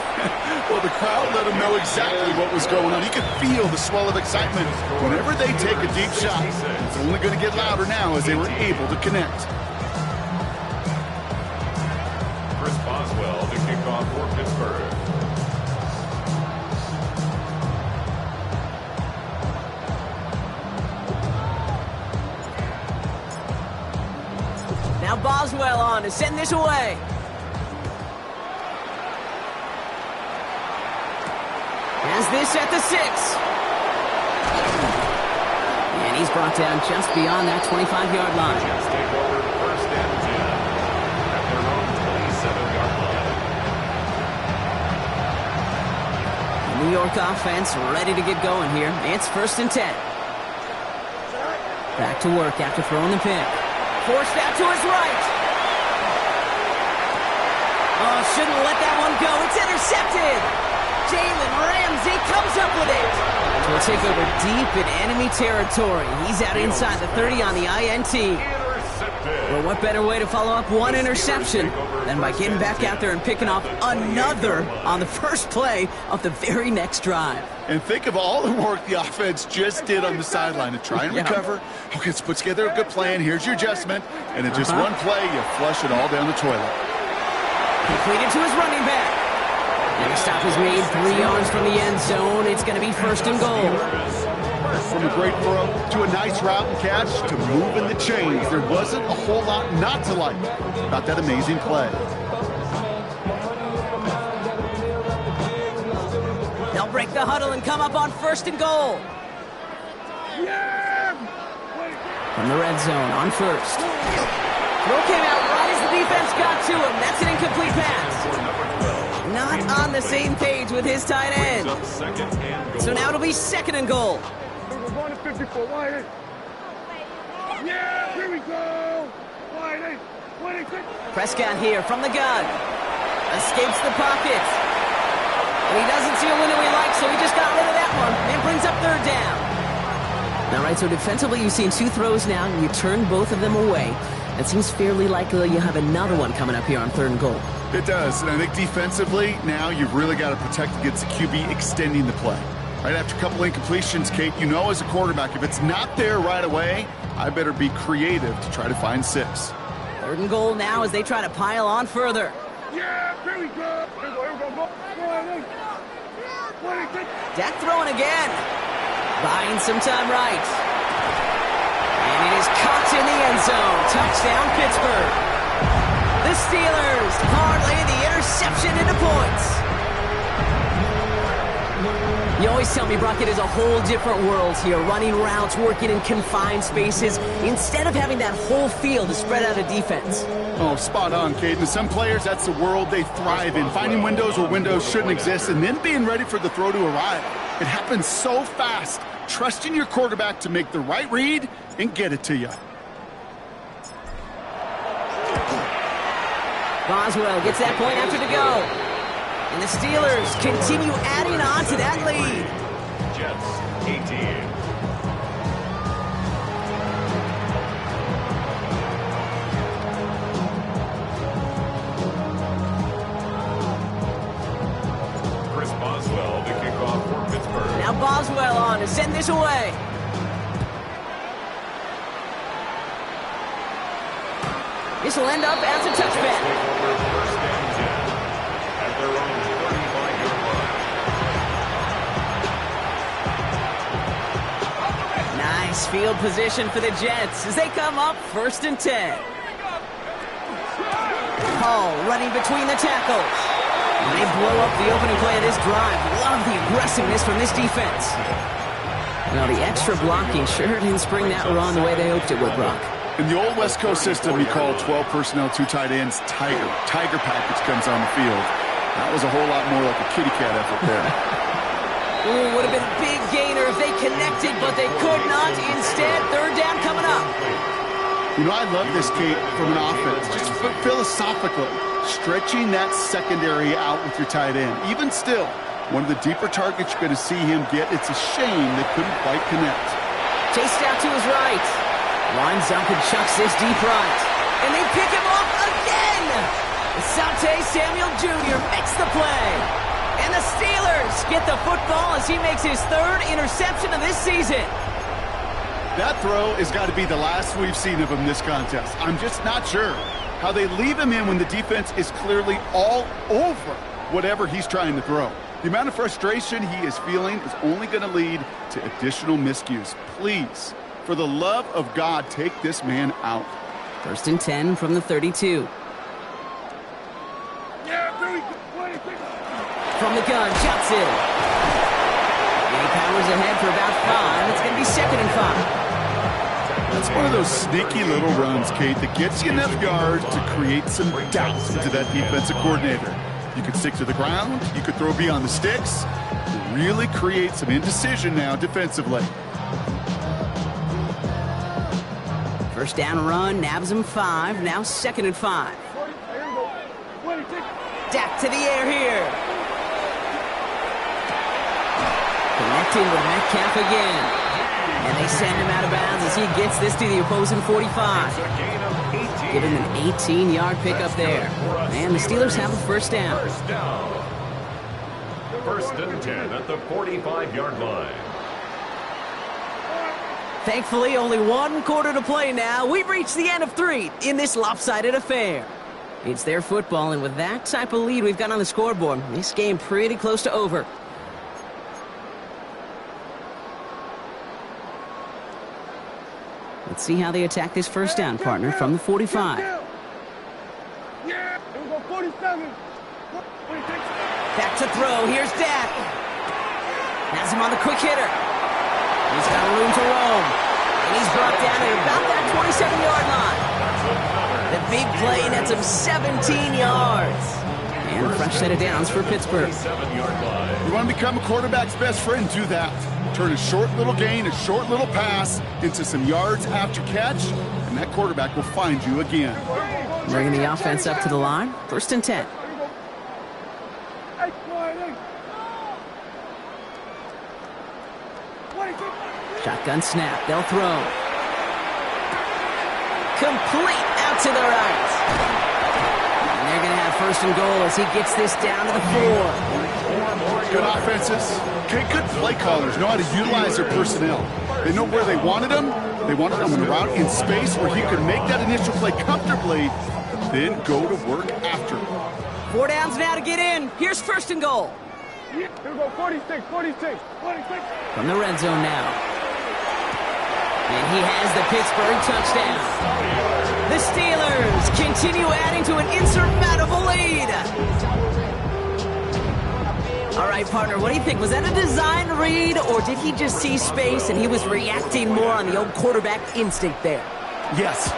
well, the crowd let him know exactly what was going on. He could feel the swell of excitement. Whenever they take a deep shot, it's only going to get louder now as they were able to connect. Chris Boswell, the kickoff for Pittsburgh. Now Boswell on to send this away. Has this at the 6. And he's brought down just beyond that 25-yard line. Jets take over first and 10 at their own 27-yard line. The New York offense ready to get going here. It's first and 10. Back to work after throwing the pick. Forced out to his right. Oh, shouldn't let that one go. It's intercepted. Jalen Ramsey comes up with it. So we'll take over deep in enemy territory. He's out inside the 30 on the INT. Well, what better way to follow up one interception than by getting back out there and picking off another on the first play of the very next drive. And think of all the work the offense just did on the sideline to try and recover. Okay, let's put together a good plan. Here's your adjustment. And in just one play, you flush it all down the toilet. Completed to his running back. And the stop is made 3 yards from the end zone. It's going to be first and goal. From a great throw to a nice route and catch to moving the chains, there wasn't a whole lot not to like about that amazing play. They'll break the huddle and come up on first and goal. From the red zone on first. Throw came out right as the defense got to him. That's an incomplete pass. Not on the same page with his tight end. So now it'll be second and goal. We're going to 54. Wide. Yeah, here we go. Wide. 26. Prescott here from the gun. Escapes the pocket. And he doesn't see a window he likes, so he just got rid of that one and brings up third down. All right, so defensively you've seen 2 throws now, and you turn both of them away. It seems fairly likely you have another one coming up here on third and goal. It does, and I think defensively, now you've really got to protect against the QB extending the play. Right after a couple incompletions, Kate, you know as a quarterback, if it's not there right away, I better be creative to try to find 6. Third and goal now as they try to pile on further. Yeah, here we go. Here we go. Dak throwing again. Buying some time right. And it is caught in the end zone. Touchdown, Pittsburgh. The Steelers parlay the interception into points. You always tell me, Brock, it is a whole different world here. Running routes, working in confined spaces, instead of having that whole field to spread out a defense. Oh, spot on, Kate. And some players, that's the world they thrive in. Finding windows where windows shouldn't exist and then being ready for the throw to arrive. It happens so fast. Trusting your quarterback to make the right read and get it to you. Boswell gets that point after to go. And the Steelers continue adding on to that lead. Jets, 18. Chris Boswell, the kickoff for Pittsburgh. Now Boswell on to send this away. This will end up as a touchback. Take over first and 10 at their own 35-yard line. Nice field position for the Jets as they come up first and 10. Hall running between the tackles. And they blow up the opening play of this drive. Love the aggressiveness from this defense. Well, the extra blocking sure didn't spring that run the way they hoped it would, Brock. In the old West Coast system, you call 12 personnel, 2 tight ends, Tiger. Tiger package comes on the field. That was a whole lot more like a kitty cat effort there. Ooh, would have been a big gainer if they connected, but they could not. Instead, third down coming up. You know, I love this, Kate, from an offense. Just philosophically, stretching that secondary out with your tight end. Even still, one of the deeper targets you're going to see him get. It's a shame they couldn't quite connect. Chased out to his right. Lines up and chucks this deep right. And they pick him off again! Asante Samuel Jr. makes the play. And the Steelers get the football as he makes his third interception of this season. That throw has got to be the last we've seen of him this contest. I'm just not sure how they leave him in when the defense is clearly all over whatever he's trying to throw. The amount of frustration he is feeling is only going to lead to additional miscues. Please, for the love of God, take this man out. 1st and 10 from the 32. From the gun, Johnson. And he powers ahead for about 5. It's going to be 2nd and 5. That's one of those sneaky little runs, Kate, that gets you enough yards to create some doubt into that defensive coordinator. You could stick to the ground. You could throw beyond the sticks. Really create some indecision now defensively. First down run, nabs him 5. Now 2nd and 5. Dak to the air here. Connecting with Metcalf again. And they send him out of bounds as he gets this to the opposing 45. Giving him an 18-yard pickup there. And the Steelers have a first down. 1st and 10 at the 45-yard line. Thankfully, only 1 quarter to play now. We've reached the end of 3 in this lopsided affair. It's their football, and with that type of lead we've got on the scoreboard, this game pretty close to over. Let's see how they attack this first down, partner, from the 45. Yeah, it was on 47. Back to throw. Here's Dak. Has him on the quick hitter. He's got room to roam. And he's brought down at about that 27-yard line. The big play nets him 17 yards. And a fresh set of downs for Pittsburgh. You want to become a quarterback's best friend, do that. Turn a short little gain, a short little pass into some yards after catch, and that quarterback will find you again. Bringing the offense up to the line. 1st and 10. Shotgun snap. They'll throw. Complete out to the right. And they're going to have 1st and goal as he gets this down to the 4. Good offenses. Good play callers know how to utilize their personnel. They know where they wanted them. They wanted them on the route in space where he could make that initial play comfortably, then go to work after. 4 downs now to get in. Here's 1st and goal. Here we go, 46. From the red zone now. And he has the Pittsburgh touchdown. The Steelers continue adding to an insurmountable lead. All right, partner, what do you think? Was that a design read, or did he just see space and he was reacting more on the old quarterback instinct there? Yes.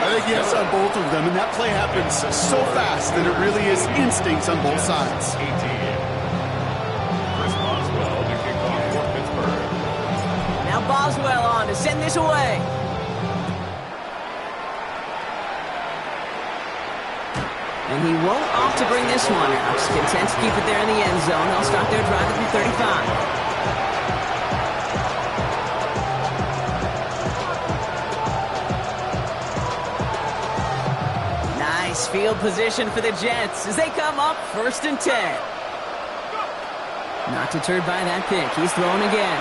I think yes on both of them, and that play happens so fast that it really is instincts on both sides. Now Boswell on to send this away. And he won't opt to bring this one out. Just content to keep it there in the end zone. They'll start their drive at the 35. Nice field position for the Jets as they come up 1st and 10. Not deterred by that pick. He's throwing again.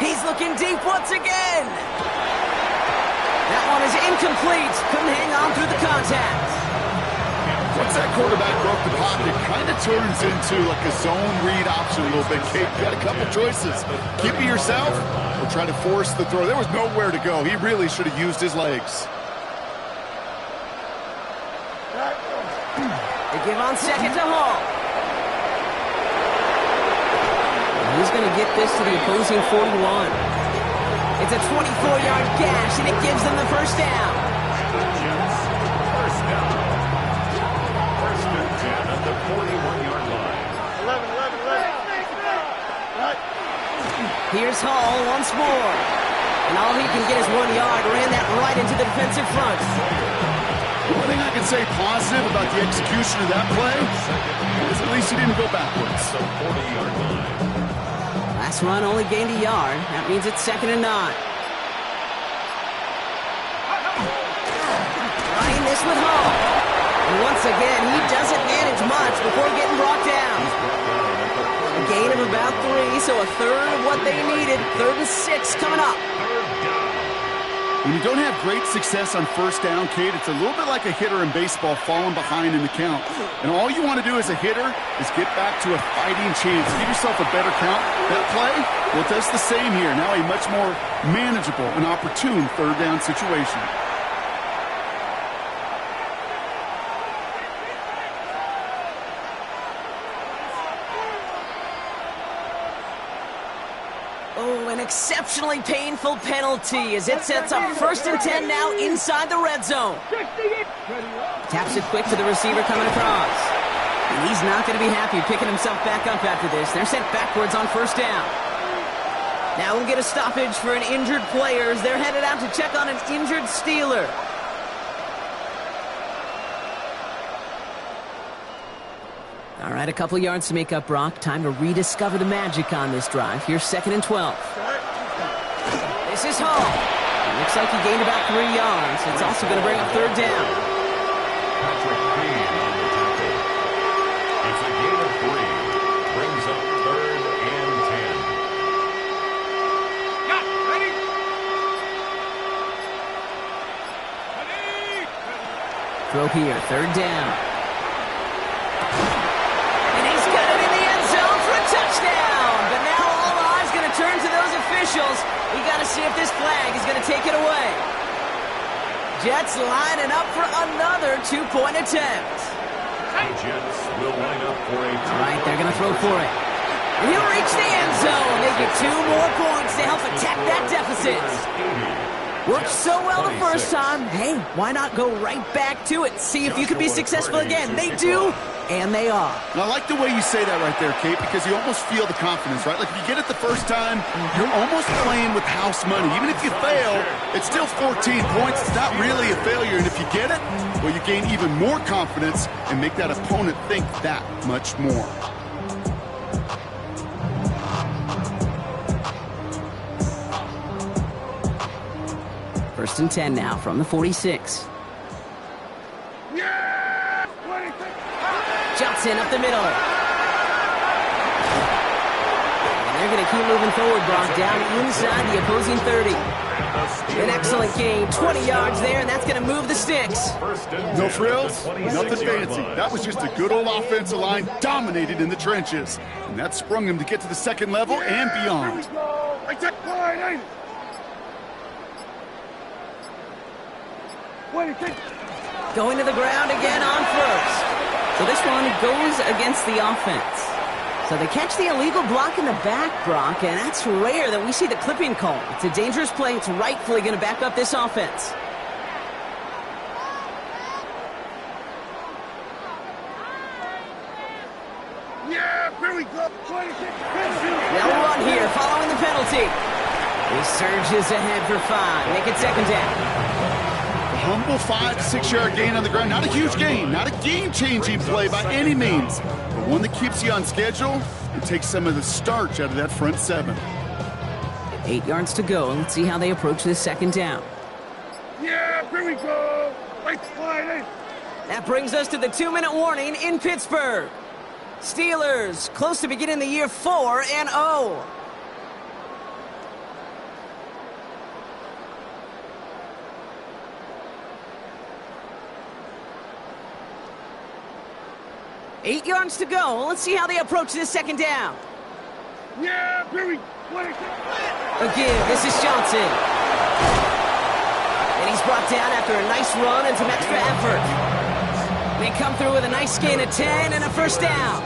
He's looking deep once again. That one is incomplete. Couldn't hang on through the contact. Once that quarterback broke the pocket, it kind of turns into like a zone read option a little bit. Kate, you got a couple choices. Keep it yourself or try to force the throw. There was nowhere to go. He really should have used his legs. They give on second to Hall. He's going to get this to the opposing 41. It's a 24-yard gash, and it gives them the first down. Jets, first down. First and 10 at the 41-yard line. 11. Here's Hall once more. And all he can get is 1 yard. Ran that right into the defensive front. One thing I can say positive about the execution of that play is at least he didn't go backwards. The 40-yard line. Last run only gained a yard. That means it's 2nd and 9. Running this with Hall. And once again, he doesn't manage much before getting brought down. A gain of about 3, so a third of what they needed. 3rd and 6 coming up. When you don't have great success on first down, Kate, it's a little bit like a hitter in baseball falling behind in the count. And all you want to do as a hitter is get back to a fighting chance. Give yourself a better count. That play, well, it does the same here. Now a much more manageable and opportune 3rd down situation. Oh, an exceptionally painful penalty as it sets up 1st and 10 now inside the red zone. Taps it quick to the receiver coming across. And he's not going to be happy picking himself back up after this. They're sent backwards on 1st down. Now we'll get a stoppage for an injured player as they're headed out to check on an injured Steeler. All right, a couple yards to make up, Brock. Time to rediscover the magic on this drive. Here's 2nd and 12. This is Hall. It looks like he gained about 3 yards. It's also going to bring up 3rd down. Patrick Green on the tackle. It's a gain of 3. Brings up 3rd and 10. Got ready. Throw here, 3rd down. Touchdown! But now all eyes going to turn to those officials. We got to see if this flag is going to take it away. Jets lining up for another 2-point attempt. The Jets will line up for a All right, they're going to throw for it. And he'll reach the end zone. They get 2 more points to help attack that deficit. Worked so well the first time. Hey, why not go right back to it? See if you can be successful again. They do, and they are. And I like the way you say that right there, Kate, because you almost feel the confidence, right? Like if you get it the first time, you're almost playing with house money. Even if you fail, it's still 14 points. It's not really a failure. And if you get it, well, you gain even more confidence and make that opponent think that much more. First and 10 now from the 46. Yeah! Johnson up the middle. And they're going to keep moving forward, Brock, down inside the opposing 30. An excellent gain, 20 yards there, and that's going to move the sticks. No frills, nothing fancy. That was just a good old offensive line dominated in the trenches. And that sprung him to get to the 2nd level and beyond. Going to the ground again on 1st. So this one goes against the offense. So they catch the illegal block in the back, Brock, and that's rare that we see the clipping call. It's a dangerous play. It's rightfully going to back up this offense. Yeah, here we go. 26. They'll run here following the penalty. He surges ahead for 5. Make it 2nd down. Humble 5 to 6 yard gain on the ground. Not a huge gain, not a game-changing play by any means, but one that keeps you on schedule and takes some of the starch out of that front 7. 8 yards to go. Let's see how they approach this 2nd down. Yeah, here we go. That brings us to the 2-minute warning in Pittsburgh. Steelers close to beginning the year 4-0. Eight yards to go. Let's see how they approach this 2nd down. Yeah, here we go. Again, this is Johnson. And he's brought down after a nice run and some extra effort. They come through with a nice gain of 10 and a first down.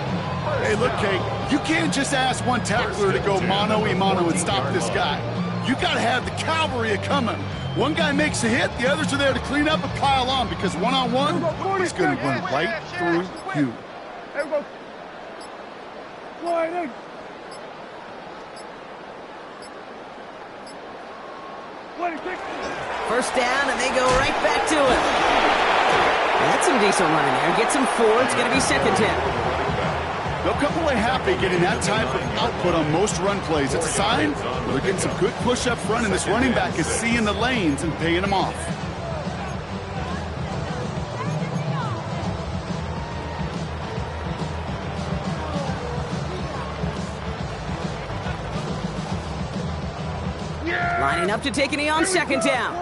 Hey, look, Kate, you can't just ask one tackler to go mano-a-mano and stop this guy. You got to have the cavalry coming. One guy makes a hit, the others are there to clean up and pile on, because one-on-one, he's going to run right through you. First down, and they go right back to him. That's some decent running there. Gets him 4. It's going to be second down. They'll come away happy getting that type of output on most run plays. It's a sign they're getting some good push up front, and this running back is seeing the lanes and paying them off. Lining up to take a knee on second down.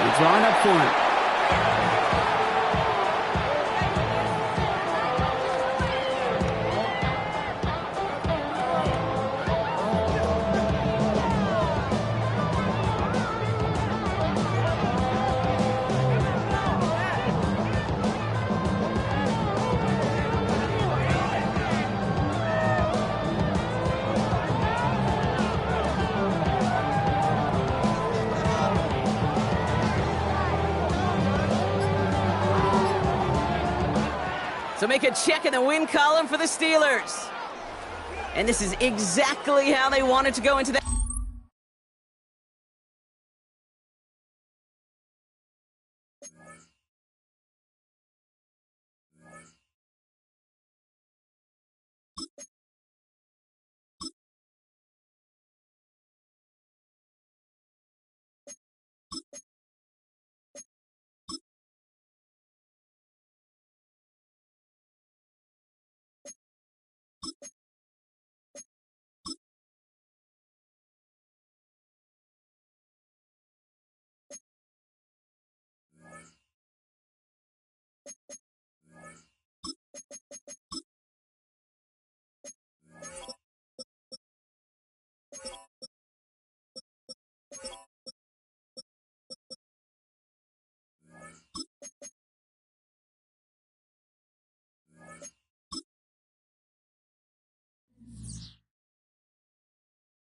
He's drawing up for him. So make a check in the win column for the Steelers. And this is exactly how they wanted to go into that.